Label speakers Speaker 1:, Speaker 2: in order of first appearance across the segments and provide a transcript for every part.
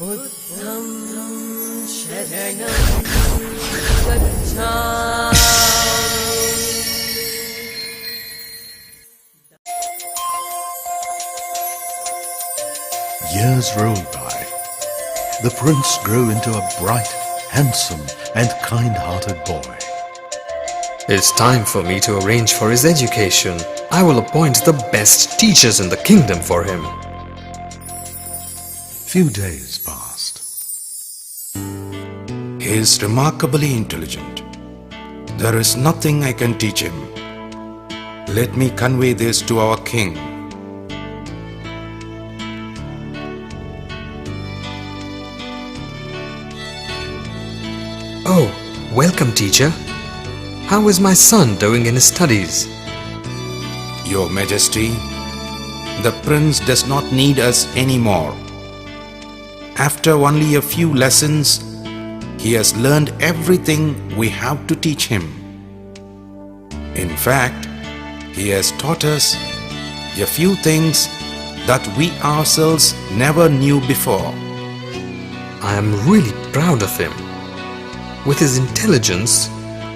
Speaker 1: बुद्धं शरणं गच्छामि।
Speaker 2: Years rolled by. The prince grew into a bright, handsome and kind-hearted boy.
Speaker 3: It's time for me to arrange for his education. I will appoint the best teachers in the kingdom for him.
Speaker 2: Few days passed.
Speaker 4: He is remarkably intelligent. There is nothing I can teach him. Let me convey this to our king.
Speaker 3: Oh, welcome, teacher. How is my son doing in his studies?
Speaker 4: Your Majesty, the prince does not need us anymore. After only a few lessons, he has learned everything we have to teach him. In fact, he has taught us a few things that we ourselves never knew before.
Speaker 3: I am really proud of him. With his intelligence,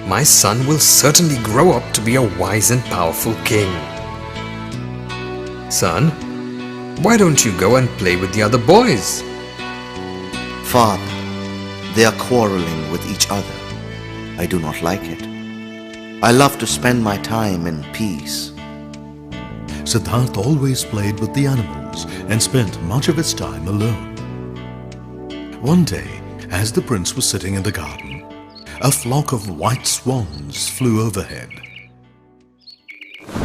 Speaker 3: my son will certainly grow up to be a wise and powerful king. Son, why don't you go and play with the other boys?
Speaker 5: Father, they are quarreling with each other. I do not like it. I love to spend my time in peace.
Speaker 2: Siddhartha always played with the animals and spent much of his time alone. One day, as the prince was sitting in the garden, a flock of white swans flew overhead.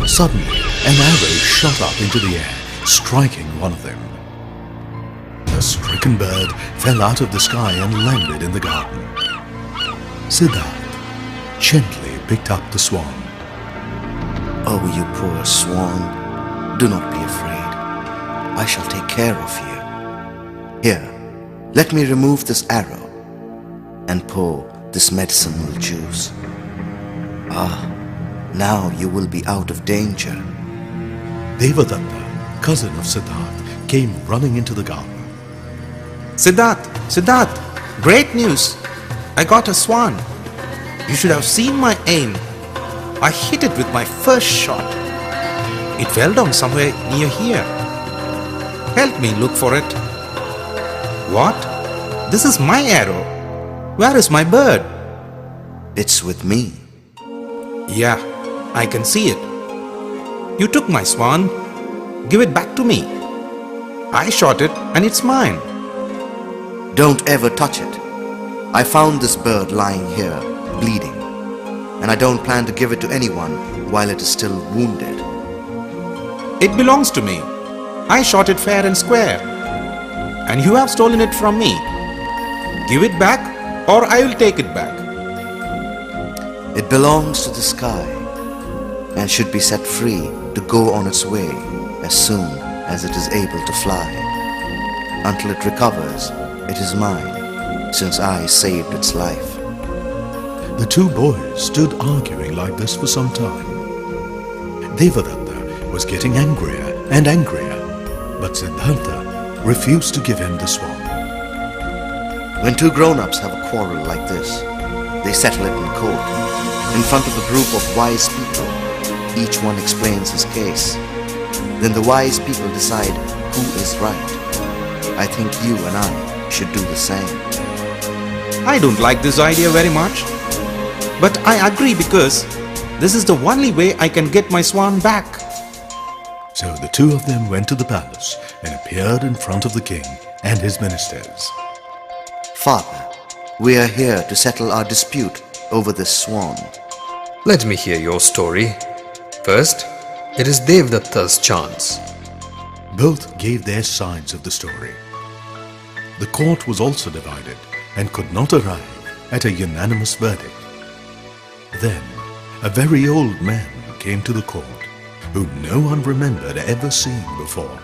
Speaker 2: Suddenly, an arrow shot up into the air, striking one of them. The stricken bird fell out of the sky and landed in the garden. Siddhartha gently picked up the swan.
Speaker 5: Oh, you poor swan, do not be afraid. I shall take care of you. Here, let me remove this arrow and pour this medicinal juice. Ah, now you will be out of danger.
Speaker 2: Devadatta, cousin of Siddhartha, came running into the garden.
Speaker 4: Siddharth, great news! I got a swan. You should have seen my aim. I hit it with my first shot. It fell down somewhere near here. Help me look for it. What? This is my arrow. Where is my bird?
Speaker 5: It's with me.
Speaker 4: Yeah, I can see it. You took my swan. Give it back to me. I shot it and it's mine.
Speaker 5: Don't ever touch it. I found this bird lying here, bleeding, and I don't plan to give it to anyone while it is still wounded.
Speaker 4: It belongs to me. I shot it fair and square. And you have stolen it from me. Give it back or I will take it back.
Speaker 5: It belongs to the sky and should be set free to go on its way as soon as it is able to fly. Until it recovers, it is mine, since I saved its life.
Speaker 2: The two boys stood arguing like this for some time. Devadatta was getting angrier and angrier, but Siddhartha refused to give him the swan.
Speaker 5: When two grown-ups have a quarrel like this, they settle it in court, in front of a group of wise people. Each one explains his case. Then the wise people decide who is right. I think you and I should do the same.
Speaker 4: I don't like this idea very much. But I agree because this is the only way I can get my swan back.
Speaker 2: So the two of them went to the palace and appeared in front of the king and his ministers.
Speaker 5: Father, we are here to settle our dispute over this swan.
Speaker 3: Let me hear your story. First, it is Devadatta's chance.
Speaker 2: Both gave their sides of the story. The court was also divided and could not arrive at a unanimous verdict. Then, a very old man came to the court, whom no one remembered ever seeing before.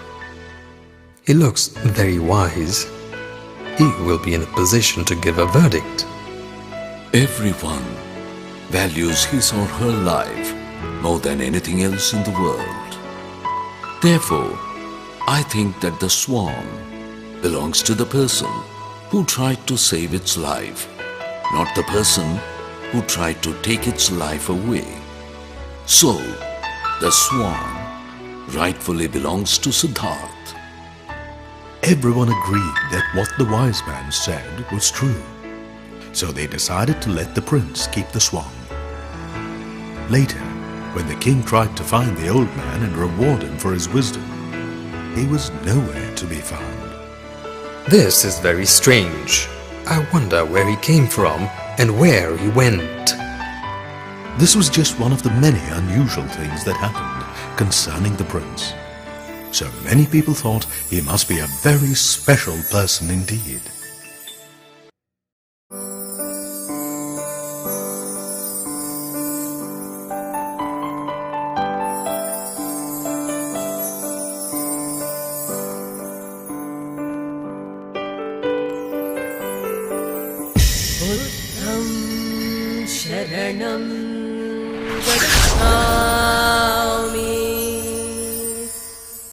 Speaker 3: He looks very wise. He will be in a position to give a verdict.
Speaker 6: Everyone values his or her life more than anything else in the world. Therefore, I think that the swan belongs to the person who tried to save its life, not the person who tried to take its life away. So, the swan rightfully belongs to Siddharth.
Speaker 2: Everyone agreed that what the wise man said was true, so they decided to let the prince keep the swan. Later, when the king tried to find the old man and reward him for his wisdom, he was nowhere to be found.
Speaker 3: This is very strange. I wonder where he came from and where he went.
Speaker 2: This was just one of the many unusual things that happened concerning the prince. So many people thought he must be a very special person indeed.
Speaker 1: बुद्धं शरणं